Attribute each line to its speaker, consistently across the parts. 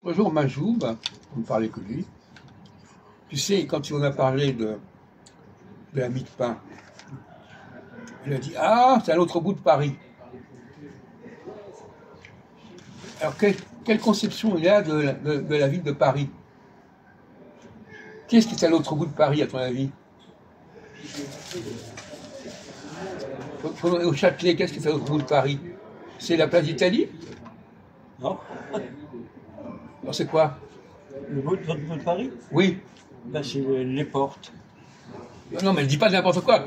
Speaker 1: Bonjour Majoub, vous ne parlez que lui. Tu sais, quand on a parlé de la mie de pain, il a dit « Ah, c'est à l'autre bout de Paris ». Alors, quelle conception il a de la ville de Paris? Qu'est-ce qui est à l'autre bout de Paris, à ton avis? Au Châtelet, qu'est-ce qui est à l'autre bout de Paris? C'est la place d'Italie?
Speaker 2: Non.
Speaker 1: Alors c'est quoi?
Speaker 2: Le bout de Paris?
Speaker 1: Oui.
Speaker 2: Ben, c'est les portes.
Speaker 1: Non, mais elle ne dit pas n'importe quoi.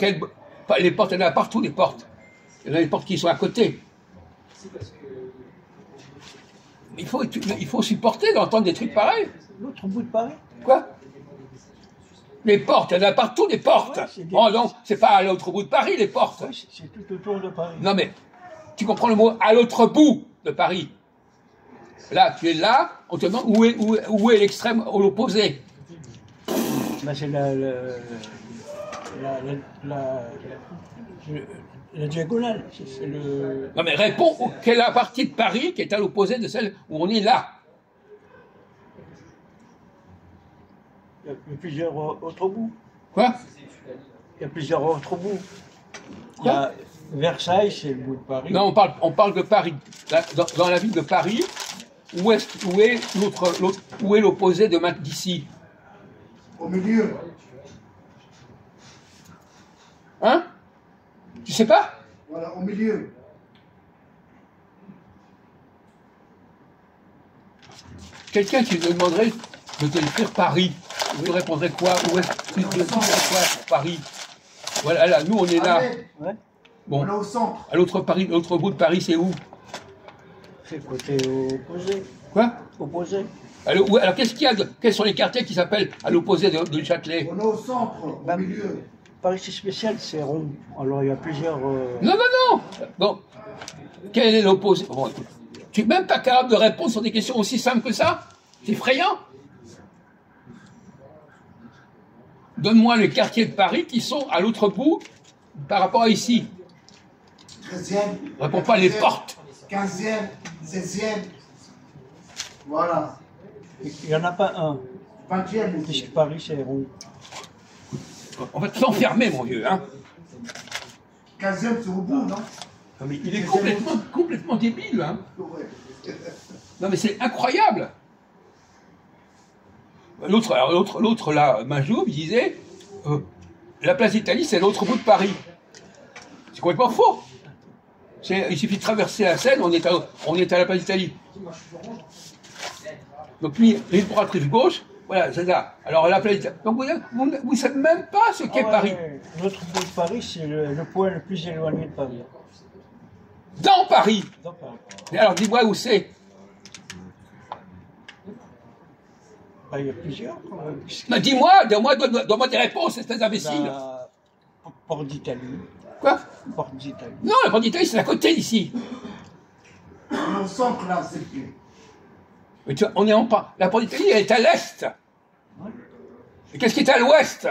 Speaker 1: Les portes, il y en a partout, les portes. Il y en a des portes qui sont à côté. Il faut supporter d'entendre des trucs pareils.
Speaker 2: L'autre bout de Paris?
Speaker 1: Quoi? Les portes, il y en a partout, les portes. Ouais, oh non, c'est pas à l'autre bout de Paris, les portes.
Speaker 2: Ouais, c'est tout autour de Paris.
Speaker 1: Non, mais tu comprends le mot à l'autre bout de Paris. Là, tu es là, on te demande où est l'extrême, ou l'opposé.
Speaker 2: Ben, c'est la diagonale. C'est le...
Speaker 1: Non, mais réponds, quelle est la partie de Paris qui est à l'opposé de celle où on est là?
Speaker 2: Il y a plusieurs autres bouts.
Speaker 1: Quoi?
Speaker 2: Il y a plusieurs autres bouts. Il y a Versailles, c'est le bout de Paris.
Speaker 1: Non, on parle de Paris. Dans la ville de Paris, où est l'opposé d'ici?
Speaker 3: Au milieu.
Speaker 1: Hein? Tu sais pas?
Speaker 3: Voilà, au milieu.
Speaker 1: Quelqu'un qui te demanderait de t'écrire Paris, tu répondrais quoi? Où est-ce que tu dirais quoi pour Paris? Voilà, là, nous on est là.
Speaker 2: Ouais.
Speaker 1: Bon.
Speaker 3: On est au centre.
Speaker 1: À l'autre bout de Paris, c'est où?
Speaker 2: C'est le côté opposé.
Speaker 1: Quoi?
Speaker 2: Opposé.
Speaker 1: Alors qu'est-ce qu'il y a quels sont les quartiers qui s'appellent à l'opposé du Châtelet?
Speaker 3: On est au centre, au milieu.
Speaker 2: Paris c'est spécial, c'est rond. Alors il y a plusieurs...
Speaker 1: Non. Bon. Quel est l'opposé? Bon, écoute, tu n'es même pas capable de répondre sur des questions aussi simples que ça? C'est effrayant. Donne-moi les quartiers de Paris qui sont à l'autre bout par rapport à ici.
Speaker 3: 13e.
Speaker 1: Réponds pas les portes.
Speaker 3: 15e, 16e. Voilà.
Speaker 2: Il n'y en a pas un.
Speaker 3: 20e aussi.
Speaker 2: Puisque Paris c'est rond.
Speaker 1: On va t'enfermer, mon vieux, hein.
Speaker 3: 15e, c'est au bout, non?
Speaker 1: Non, mais il est complètement débile, hein.
Speaker 3: Ouais.
Speaker 1: Non, mais c'est incroyable. L'autre là, Majoub, il disait la place d'Italie, c'est l'autre bout de Paris. C'est complètement faux. Il suffit de traverser la Seine, on est à la place d'Italie. Donc lui, rive droite, rive gauche, voilà, c'est ça. Alors la place d'Italie. Donc vous ne savez même pas ce qu'est Paris.
Speaker 2: L'autre bout de Paris, c'est le point le plus éloigné de Paris.
Speaker 1: Dans Paris.
Speaker 2: Dans Paris.
Speaker 1: Et alors dis-moi où c'est.
Speaker 2: Ben, il y a plusieurs.
Speaker 1: Mais donne-moi des réponses, espèce d'imbécile.
Speaker 2: Porte d'Italie.
Speaker 1: Quoi?
Speaker 2: Porte d'Italie.
Speaker 1: Non, la porte d'Italie, c'est à côté d'ici.
Speaker 3: On est au centre, là, c'est le pied.
Speaker 1: Mais tu vois, la porte d'Italie, elle est à l'est.
Speaker 2: Ouais.
Speaker 1: Et qu'est-ce qui est à l'ouest?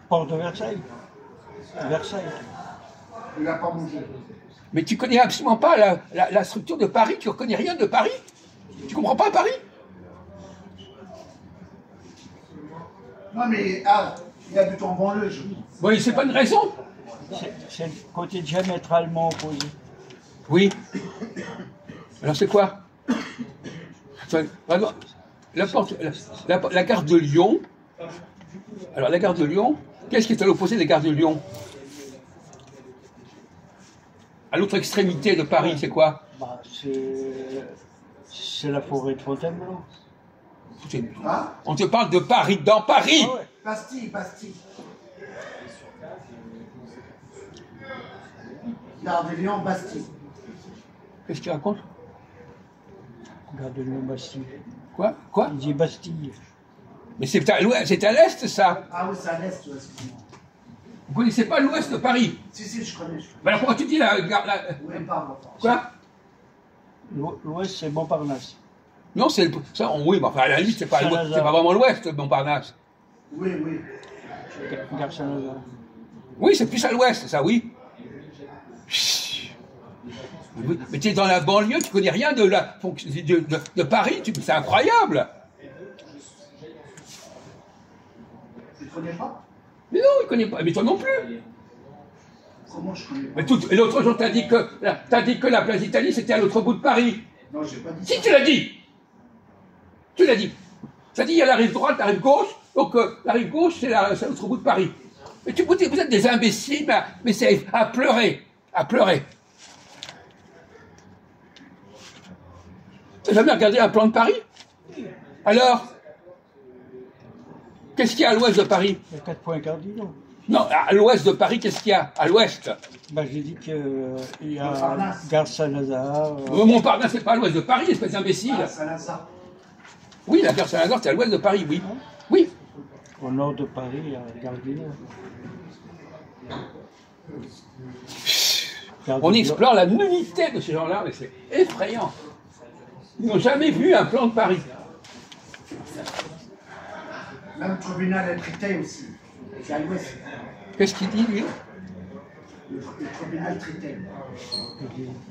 Speaker 2: Porte de Versailles. Versailles.
Speaker 3: Il n'a pas bougé.
Speaker 1: Mais tu connais absolument pas la structure de Paris, tu ne connais rien de Paris? Tu comprends pas Paris?
Speaker 3: Non, mais il habite en banlieue, je dis.
Speaker 1: Oui, c'est pas une raison.
Speaker 2: C'est le côté diamétralement opposé.
Speaker 1: Oui. Alors c'est quoi? Enfin, vraiment, la gare de Lyon. Alors la gare de Lyon, qu'est-ce qui est à l'opposé des gares de Lyon? À l'autre extrémité de Paris, c'est quoi?
Speaker 2: Bah, c'est la forêt de Fontainebleau.
Speaker 3: Hein?
Speaker 1: On te parle de Paris, dans Paris.
Speaker 2: Ah ouais.
Speaker 3: Bastille. Gare de Lyon, Bastille.
Speaker 1: Qu'est-ce qu'il raconte?
Speaker 2: Gare de Lyon, Bastille.
Speaker 1: Quoi?
Speaker 2: Il dit Bastille.
Speaker 1: Mais c'est à l'est, ça.
Speaker 3: Ah oui, c'est à l'est, excuse-moi.
Speaker 1: Vous connaissez pas l'ouest de Paris?
Speaker 3: Si, je connais.
Speaker 1: Mais alors pourquoi tu dis la gare?
Speaker 3: Oui, pardon.
Speaker 1: Quoi?
Speaker 2: L'ouest, c'est Montparnasse.
Speaker 1: Non, c'est ça. Oui, mais enfin, à la limite, c'est pas vraiment l'ouest, Montparnasse.
Speaker 3: Oui.
Speaker 2: Gare Saint-Lazare.
Speaker 1: Oui, c'est plus à l'ouest, ça, oui. Mais tu es dans la banlieue, tu connais rien de Paris, c'est incroyable.
Speaker 3: Tu ne connais pas?
Speaker 1: Mais non, il ne connaît pas, mais toi non plus.
Speaker 3: Comment je connais pas?
Speaker 1: Mais et l'autre jour, t'as dit que la place d'Italie, c'était à l'autre bout de Paris.
Speaker 3: Non, j'ai pas dit
Speaker 1: Si,
Speaker 3: ça.
Speaker 1: tu l'as dit. Tu l'as dit. Tu as dit, il y a la rive droite, la rive gauche, donc la rive gauche, c'est à l'autre bout de Paris. Mais vous êtes des imbéciles, mais c'est à pleurer. À pleurer. Tu n'as jamais regardé un plan de Paris? Alors, qu'est-ce qu'il y a à l'ouest de Paris?
Speaker 2: Il y a 4 points cardinaux.
Speaker 1: Non, à l'ouest de Paris, qu'est-ce qu'il y a? À l'ouest.
Speaker 2: Ben, j'ai dit qu'il y a
Speaker 3: Montparnasse.
Speaker 2: Gare Saint-Lazare.
Speaker 1: Montparnasse, c'est pas à l'ouest de Paris, espèce d'imbécile.
Speaker 3: Ah, Saint-Lazare.
Speaker 1: Oui, la gare Saint-Lazare, c'est à l'ouest de Paris, oui. Oui.
Speaker 2: Au nord de Paris, il y a Gare du Nord.
Speaker 1: On explore la nullité de ces gens-là, mais c'est effrayant. Ils n'ont jamais vu un plan de Paris.
Speaker 3: Même le tribunal de Créteil aussi. C'est à l'ouest.
Speaker 1: Qu'est-ce qu'il dit, lui?
Speaker 3: Le tribunal de Créteil.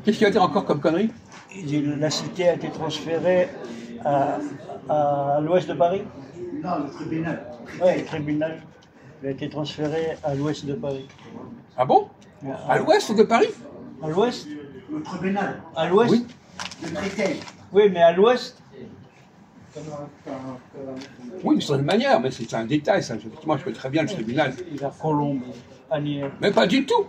Speaker 1: Qu'est-ce qu'il va dire encore comme connerie?
Speaker 2: Il dit que la cité a été transférée à l'ouest de Paris.
Speaker 3: Non, le tribunal.
Speaker 2: Oui, le tribunal a été transféré à l'ouest de Paris.
Speaker 1: Ah bon? À l'ouest de Paris?
Speaker 2: À l'ouest?
Speaker 3: Le tribunal
Speaker 2: À l'ouest?
Speaker 1: Oui.
Speaker 3: de Créteil.
Speaker 2: Oui, mais à l'ouest?
Speaker 1: Oui, d'une certaine manière, mais c'est un détail, ça. Moi, je connais très bien le tribunal.
Speaker 2: Il y a Colombes, Anières.
Speaker 1: Mais pas du tout.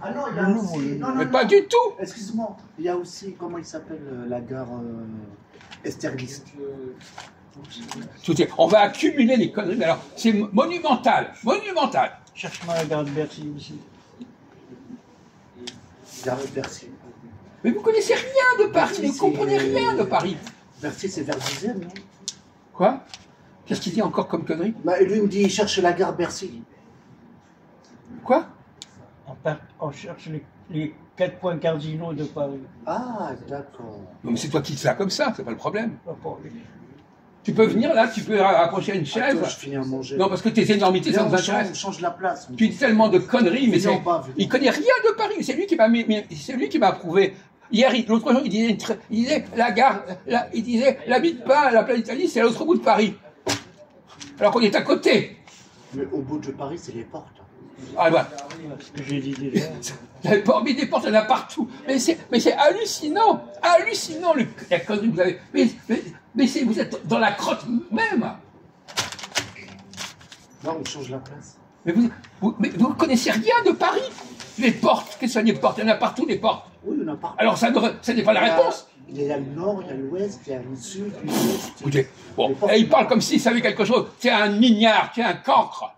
Speaker 3: Ah non, il y a aussi. Non, non,
Speaker 1: Mais
Speaker 3: non.
Speaker 1: pas du tout.
Speaker 3: Excuse-moi, il y a aussi, comment il s'appelle, la gare Esterliste.
Speaker 1: On va accumuler les conneries, mais alors, c'est monumental. Monumental.
Speaker 2: Cherche-moi la gare de Bercy aussi.
Speaker 3: Gare de Bercy.
Speaker 1: Mais vous connaissez rien de Paris,
Speaker 3: Bercy,
Speaker 1: vous ne comprenez
Speaker 3: c'est-
Speaker 1: rien de Paris.
Speaker 3: Bercy, c'est vers 10e, non?
Speaker 1: Quoi? Qu'est-ce qu'il dit encore comme connerie?
Speaker 3: Bah, lui, il me dit, il cherche la gare Bercy.
Speaker 1: Quoi?
Speaker 2: On cherche les 4 points cardinaux de Paris.
Speaker 3: Ah, d'accord.
Speaker 1: Non, mais c'est toi qui dis ça comme ça, c'est pas le problème.
Speaker 2: Pas pour lui.
Speaker 1: Tu peux venir là, tu peux rapprocher à une chaise.
Speaker 3: Attends, je finis à manger.
Speaker 1: Non, parce que tes énormités, ça
Speaker 3: Viens,
Speaker 1: nous
Speaker 3: on change,
Speaker 1: intéresse.
Speaker 3: on change la place.
Speaker 1: Tu dis tellement de conneries, mais
Speaker 3: Viens
Speaker 1: c'est.
Speaker 3: en bas, viens.
Speaker 1: Il connaît rien de Paris. C'est lui qui m'a c'est lui qui m'a approuvé. Hier, l'autre jour, il disait la gare, il disait la bite pas, la place d'Italie, c'est à l'autre bout de Paris. Alors qu'on est à côté.
Speaker 3: Mais au bout de Paris, c'est les portes.
Speaker 1: Ah bah,
Speaker 2: Ce que j'ai dit déjà.
Speaker 1: il y a mais des portes, il y en a partout. Mais c'est hallucinant, hallucinant la connerie que vous avez. Mais vous êtes dans la crotte même.
Speaker 3: Non, on change la place.
Speaker 1: Mais vous ne connaissez rien de Paris. Les portes, qu'est-ce que c'est des portes? Il y en a partout des portes.
Speaker 3: Oui, il y en a partout.
Speaker 1: Alors ça n'est pas la réponse.
Speaker 3: Il y a le nord, il y a l'ouest, il y a le sud, l'est.
Speaker 1: Écoutez, bon, et il parle comme s'il savait quelque chose. C'est un ignare, c'est un cancre.